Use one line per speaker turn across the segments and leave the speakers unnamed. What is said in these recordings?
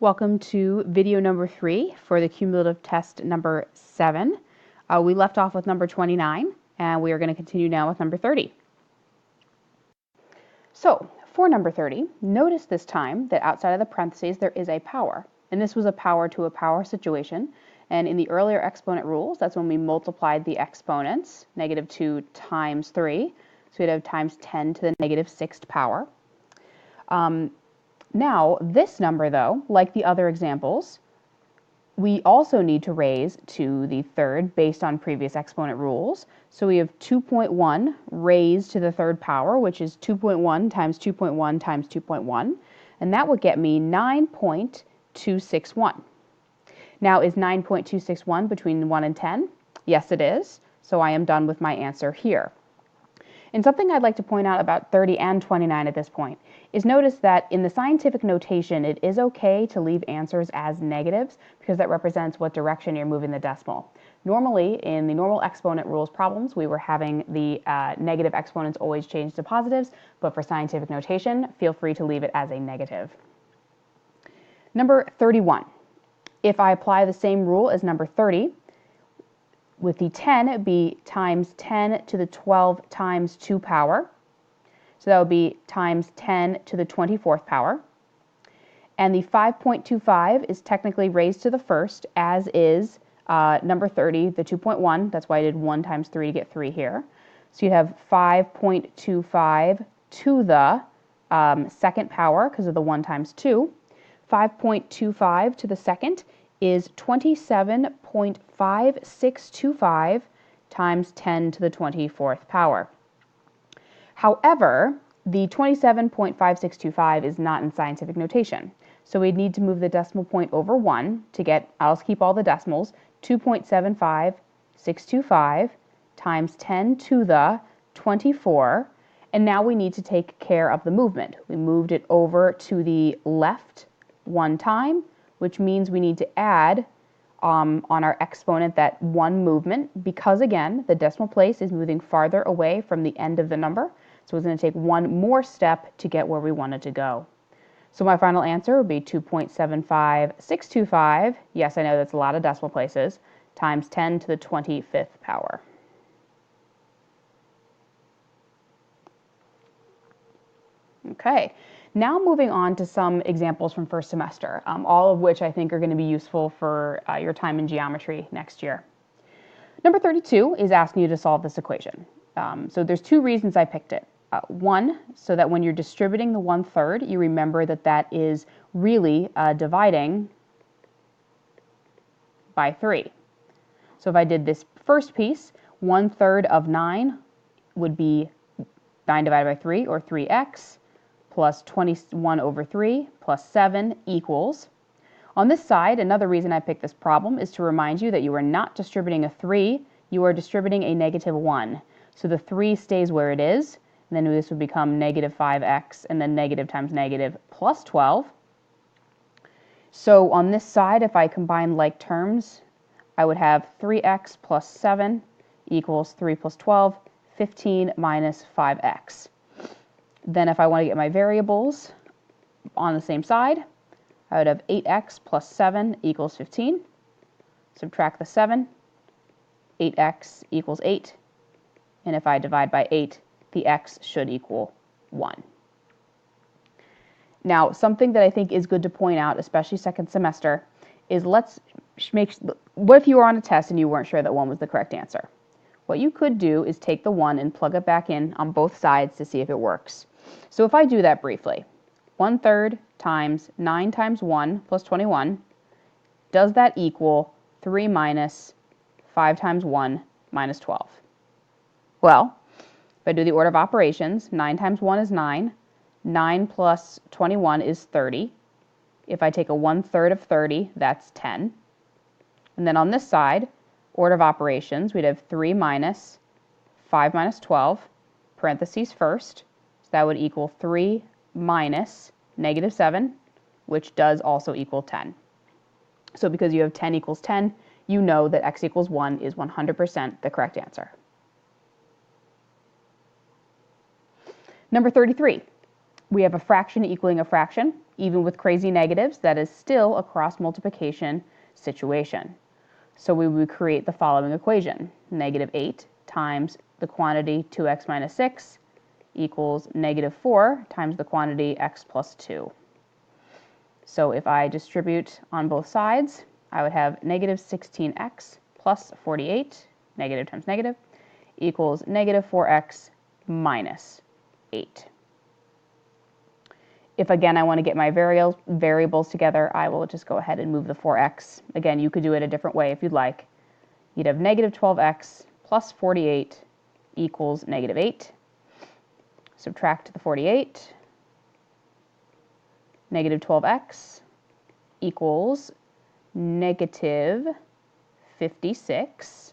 Welcome to video number 3 for the cumulative test number 7. We left off with number 29 and we are going to continue now with number 30. So for number 30, notice this time that outside of the parentheses there is a power. And this was a power to a power situation. And in the earlier exponent rules, that's when we multiplied the exponents, negative 2 times 3. So we'd have times 10 to the negative 6th power. Now, this number, though, like the other examples, we also need to raise to the third based on previous exponent rules. So we have 2.1 raised to the third power, which is 2.1 times 2.1 times 2.1, and that would get me 9.261. Now, is 9.261 between 1 and 10? Yes, it is. So I am done with my answer here. And something I'd like to point out about 30 and 29 at this point is notice that in the scientific notation, it is okay to leave answers as negatives because that represents what direction you're moving the decimal. Normally, in the normal exponent rules problems, we were having the negative exponents always change to positives, but for scientific notation, feel free to leave it as a negative. Number 31. If I apply the same rule as number 30, with the 10, it would be times 10 to the 12 times 2 power. So that would be times 10 to the 24th power. And the 5.25 is technically raised to the first, as is number 30, the 2.1. That's why I did 1 times 3 to get 3 here. So you'd have 5.25 to the second power, because of the 1 times 2. 5.25 to the second is 27.5625 times 10 to the 24th power. However, the 27.5625 is not in scientific notation. So we'd need to move the decimal point over 1 to get, I'll keep all the decimals, 2.75625 times 10 to the 24. And now we need to take care of the movement. We moved it over to the left 1 time, which means we need to add on our exponent that 1 movement because, again, the decimal place is moving farther away from the end of the number. So it's going to take 1 more step to get where we wanted to go. So my final answer would be 2.75625. Yes, I know that's a lot of decimal places, times 10 to the 25th power. Okay. Now moving on to some examples from first semester, all of which I think are going to be useful for your time in geometry next year. Number 32 is asking you to solve this equation. So there's 2 reasons I picked it. One, so that when you're distributing the 1/3, you remember that that is really dividing by 3. So if I did this first piece, 1/3 of 9 would be 9 divided by 3, or 3x. Plus 21 over 3 plus 7 equals. On this side, another reason I picked this problem is to remind you that you are not distributing a 3, you are distributing a negative 1. So the 3 stays where it is, and then this would become negative 5x, and then negative times negative plus 12. So on this side, if I combine like terms, I would have 3x plus 7 equals 3 plus 12, 15 minus 5x. Then if I want to get my variables on the same side, I would have 8x plus 7 equals 15. Subtract the 7, 8x equals 8. And if I divide by 8, the x should equal 1. Now, something that I think is good to point out, especially second semester, is what if you were on a test and you weren't sure that 1 was the correct answer? What you could do is take the 1 and plug it back in on both sides to see if it works. So if I do that briefly, 1/3 times 9 times 1 plus 21, does that equal 3 minus 5 times 1 minus 12? Well, if I do the order of operations, 9 times 1 is 9, 9 plus 21 is 30. If I take a 1/3 of 30, that's 10. And then on this side, order of operations, we'd have 3 minus 5 minus 12, parentheses first. So that would equal 3 minus negative 7, which does also equal 10. So because you have 10 equals 10, you know that x equals 1 is 100% the correct answer. Number 33. We have a fraction equaling a fraction. Even with crazy negatives, that is still a cross multiplication situation. So we would create the following equation. Negative 8 times the quantity 2x minus 6 equals negative 4 times the quantity x plus 2. So if I distribute on both sides, I would have negative 16x plus 48, negative times negative, equals negative 4x minus 8. If again I want to get my variables together, I will just go ahead and move the 4x. Again, you could do it a different way if you'd like. You'd have negative 12x plus 48 equals negative 8. Subtract the 48. Negative 12x equals negative 56.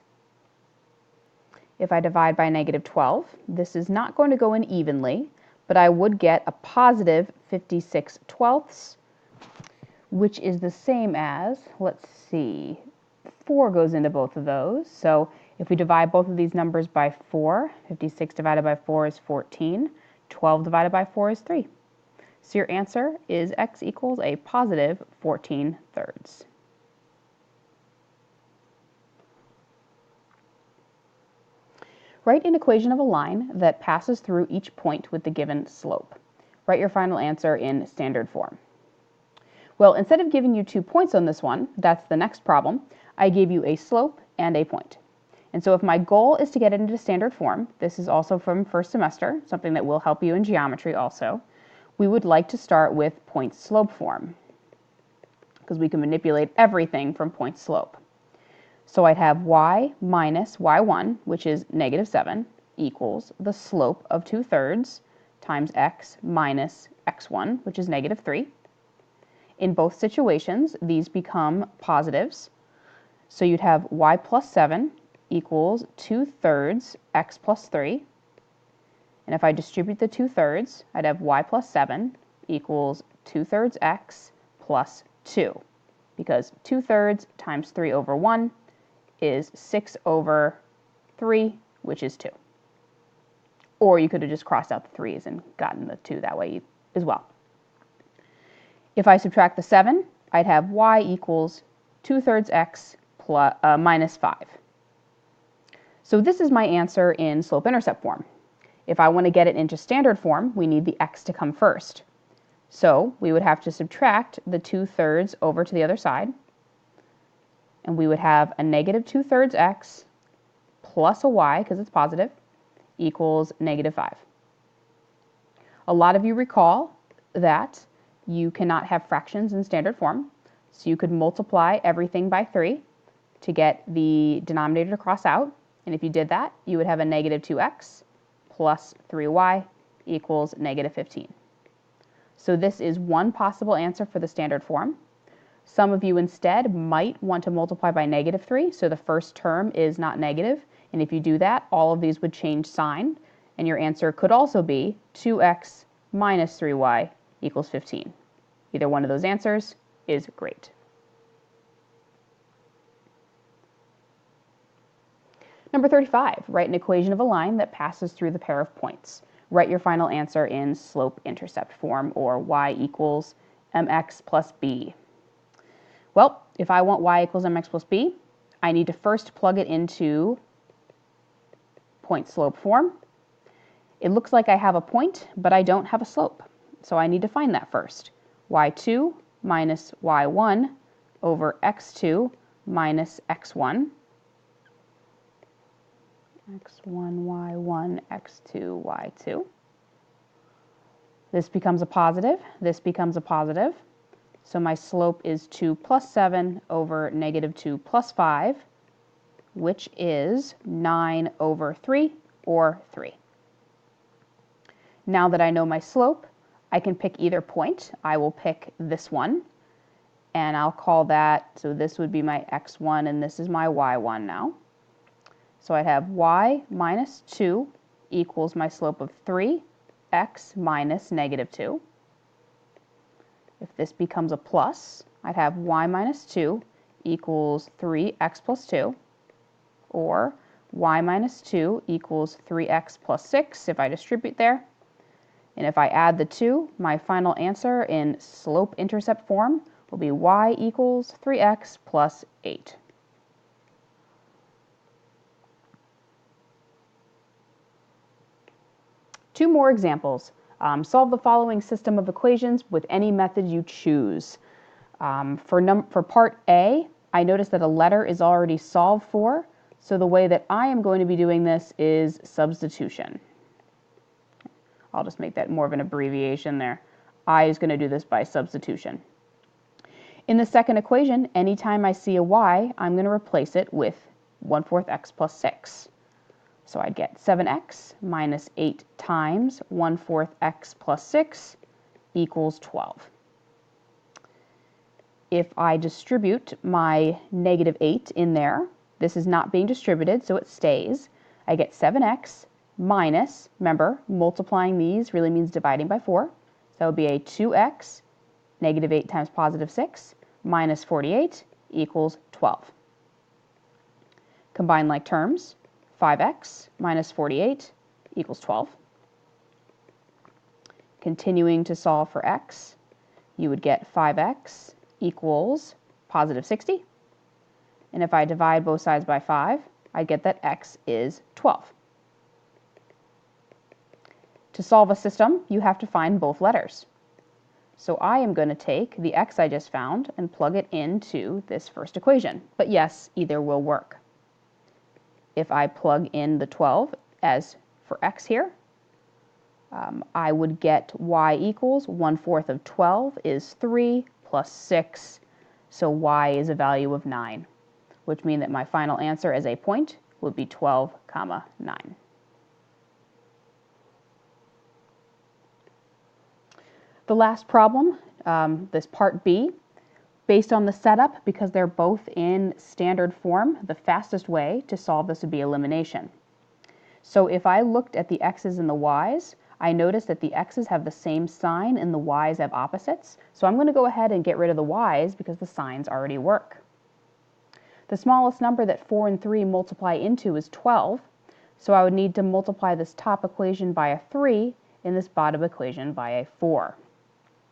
If I divide by negative 12, this is not going to go in evenly, but I would get a positive 56/12, which is the same as, let's see, 4 goes into both of those. So if we divide both of these numbers by 4, 56 divided by 4 is 14, 12 divided by 4 is 3. So your answer is x equals a positive 14/3. Write an equation of a line that passes through each point with the given slope. Write your final answer in standard form. Well, instead of giving you 2 points on this one, that's the next problem, I gave you a slope and a point. And so if my goal is to get it into standard form, this is also from first semester, something that will help you in geometry also, we would like to start with point-slope form, because we can manipulate everything from point-slope. So I'd have y minus y1, which is negative 7, equals the slope of 2/3 times x minus x1, which is negative 3. In both situations, these become positives. So you'd have y plus 7 equals 2/3 x plus 3. And if I distribute the 2/3, I'd have y plus 7 equals 2/3 x plus 2, because 2/3 times 3 over 1 is 6 over 3, which is 2. Or you could have just crossed out the 3's and gotten the 2 that way as well. If I subtract the 7, I'd have y equals 2/3 x plus, minus 5. So this is my answer in slope-intercept form. If I want to get it into standard form, we need the x to come first. So we would have to subtract the 2/3 over to the other side, and we would have a negative 2/3 x plus a y, because it's positive, equals negative 5. A lot of you recall that you cannot have fractions in standard form, so you could multiply everything by 3 to get the denominator to cross out, and if you did that, you would have a negative 2x plus 3y equals negative 15. So this is one possible answer for the standard form. Some of you instead might want to multiply by negative 3, so the first term is not negative, and if you do that, all of these would change sign, and your answer could also be 2x minus 3y equals 15. Either one of those answers is great. Number 35, write an equation of a line that passes through the pair of points. Write your final answer in slope-intercept form, or y equals mx plus b. Well, if I want y equals mx plus b, I need to first plug it into point-slope form. It looks like I have a point, but I don't have a slope, so I need to find that first. y2 minus y1 over x2 minus x1. x1, y1, x2, y2. This becomes a positive. This becomes a positive. So my slope is 2 plus 7 over negative 2 plus 5, which is 9 over 3, or 3. Now that I know my slope, I can pick either point. I will pick this one, and I'll call that, so this would be my x1, and this is my y1 now. So I'd have y minus 2 equals my slope of 3x minus negative 2. If this becomes a plus, I'd have y minus 2 equals 3x plus 2, or y minus 2 equals 3x plus 6 if I distribute there. And if I add the two, my final answer in slope-intercept form will be y equals 3x plus 8. Two more examples. Solve the following system of equations with any method you choose. For part A, I notice that a letter is already solved for, so the way that I am going to be doing this is substitution. I'll just make that more of an abbreviation there. I is going to do this by substitution. In the second equation, anytime I see a y, I'm going to replace it with 1/4 x plus 6. So I'd get 7x minus 8 times 1/4 x plus 6 equals 12. If I distribute my negative 8 in there, this is not being distributed, so it stays. I get 7x minus, remember, multiplying these really means dividing by 4. So that would be a 2x, negative 8 times positive 6, minus 48 equals 12. Combine like terms. 5x minus 48 equals 12. Continuing to solve for x, you would get 5x equals positive 60. And if I divide both sides by 5, I get that x is 12. To solve a system, you have to find both letters. So I am going to take the x I just found and plug it into this first equation. But yes, either will work. If I plug in the 12 as for x here, I would get y equals 1/4 of 12 is 3 plus 6, so y is a value of 9, which means that my final answer as a point would be 12, 9. The last problem, this part B, based on the setup, because they're both in standard form, the fastest way to solve this would be elimination. So if I looked at the x's and the y's, I noticed that the x's have the same sign and the y's have opposites. So I'm going to go ahead and get rid of the y's because the signs already work. The smallest number that 4 and 3 multiply into is 12. So I would need to multiply this top equation by a 3 and this bottom equation by a 4.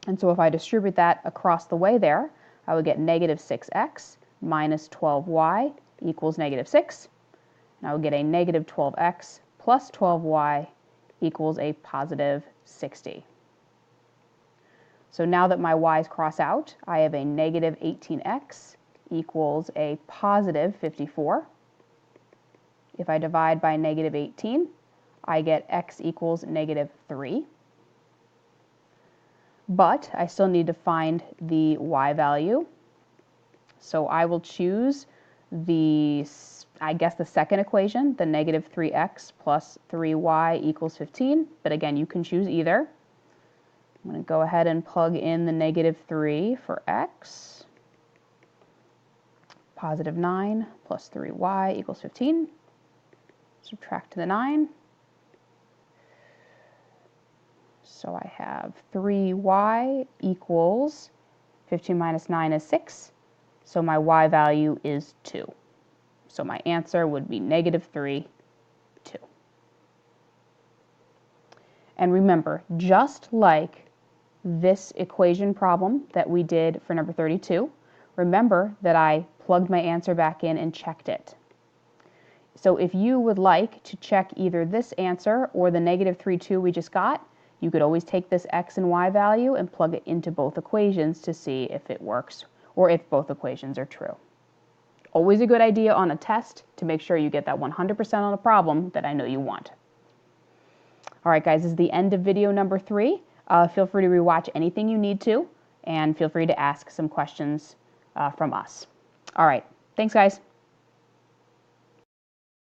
And so if I distribute that across the way there, I would get negative 6x minus 12y equals negative 6. And I would get a negative 12x plus 12y equals a positive 60. So now that my y's cross out, I have a negative 18x equals a positive 54. If I divide by negative 18, I get x equals negative 3. But I still need to find the y value. So I will choose the second equation, the negative 3x plus 3y equals 15. But again, you can choose either. I'm going to go ahead and plug in the negative 3 for x. Positive 9 plus 3y equals 15. Subtract the 9. So I have 3y equals 15 minus 9 is 6. So my y value is 2. So my answer would be negative 3, 2. And remember, just like this equation problem that we did for number 32, remember that I plugged my answer back in and checked it. So if you would like to check either this answer or the negative 3, 2 we just got, you could always take this x and y value and plug it into both equations to see if it works or if both equations are true. Always a good idea on a test to make sure you get that 100% on a problem that I know you want. All right, guys, this is the end of video number 3. Feel free to rewatch anything you need to, and feel free to ask some questions from us. All right, thanks, guys.